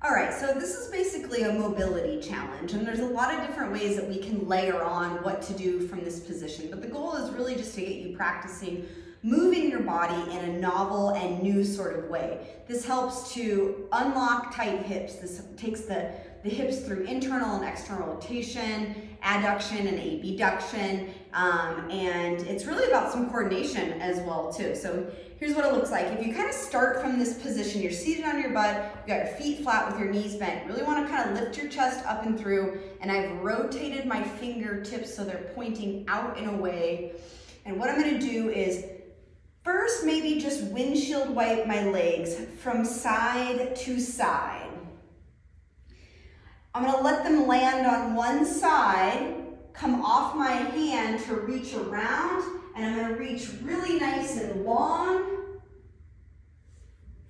All right, so this is basically a mobility challenge, and there's a lot of different ways that we can layer on what to do from this position, but the goal is really just to get you practicing moving your body in a novel and new sort of way. This helps to unlock tight hips. This takes the hips through internal and external rotation, adduction and abduction, and it's really about some coordination as well too. So here's what it looks like. If you kind of start from this position, you're seated on your butt, you got your feet flat with your knees bent. You really want to kind of lift your chest up and through, and I've rotated my fingertips so they're pointing out and away. And what I'm going to do is first maybe just windshield wipe my legs from side to side. I'm going to let them land on one side, come off my hand to reach around, and I'm going to reach really nice and long,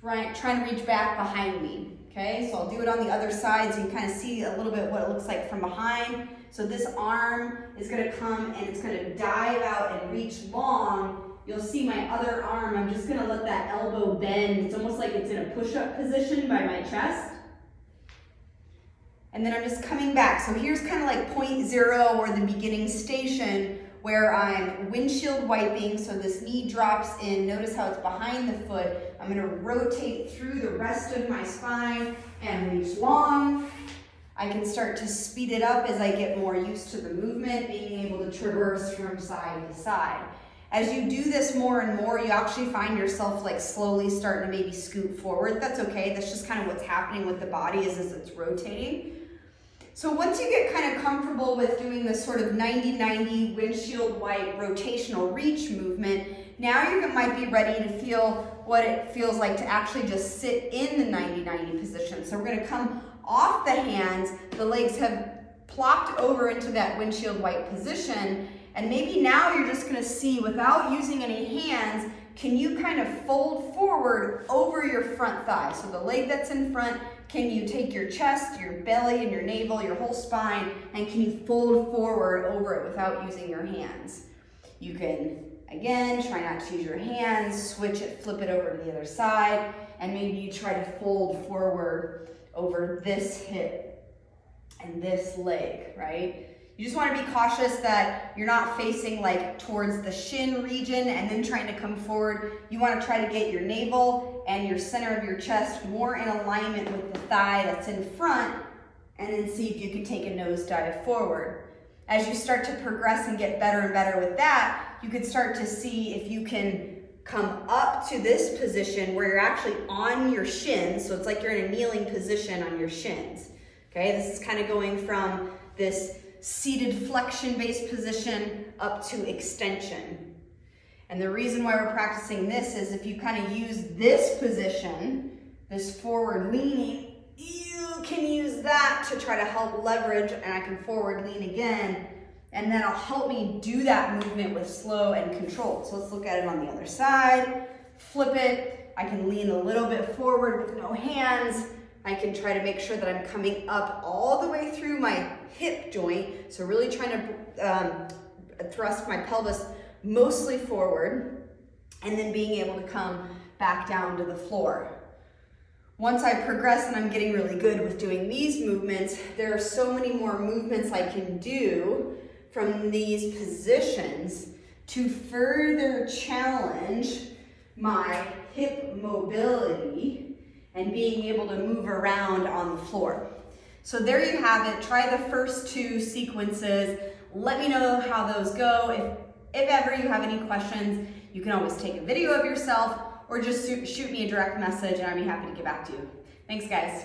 right, trying to reach back behind me. Okay, so I'll do it on the other side so you can kind of see a little bit what it looks like from behind. So this arm is going to come and it's going to dive out and reach long. You'll see my other arm, I'm just going to let that elbow bend. It's almost like it's in a push-up position by my chest. And then I'm just coming back. So here's kind of like point zero or the beginning station where I'm windshield wiping. So this knee drops in. Notice how it's behind the foot. I'm going to rotate through the rest of my spine and reach long. I can start to speed it up as I get more used to the movement, being able to traverse from side to side. As you do this more and more, you actually find yourself like slowly starting to maybe scoot forward. That's okay. That's just kind of what's happening with the body as it's rotating. So once you get kind of comfortable with doing this sort of 90-90 windshield wipe rotational reach movement, now you might be ready to feel what it feels like to actually just sit in the 90-90 position. So we're going to come off the hands. The legs have plopped over into that windshield wipe position. And maybe now you're just going to see, without using any hands, can you kind of fold forward over your front thigh? So the leg that's in front, can you take your chest, your belly, and your navel, your whole spine, and can you fold forward over it without using your hands? You can, again, try not to use your hands, switch it, flip it over to the other side, and maybe you try to fold forward over this hip and this leg, right? You just want to be cautious that you're not facing like towards the shin region and then trying to come forward. You want to try to get your navel and your center of your chest more in alignment with the thigh that's in front, and then see if you can take a nosedive forward. As you start to progress and get better and better with that, you can start to see if you can come up to this position where you're actually on your shins. So it's like you're in a kneeling position on your shins. Okay, this is kind of going from this seated flexion-based position up to extension. And the reason why we're practicing this is if you kind of use this position, this forward leaning, you can use that to try to help leverage, and I can forward lean again, and that'll help me do that movement with slow and control. So let's look at it on the other side, flip it. I can lean a little bit forward with no hands. I can try to make sure that I'm coming up all the way through my hip joint. So really trying to thrust my pelvis mostly forward, and then being able to come back down to the floor. Once I progress and I'm getting really good with doing these movements, there are so many more movements I can do from these positions to further challenge my hip mobility and being able to move around on the floor. So there you have it. Try the first two sequences. Let me know how those go. If ever you have any questions, you can always take a video of yourself or just shoot me a direct message and I'd be happy to get back to you. Thanks, guys.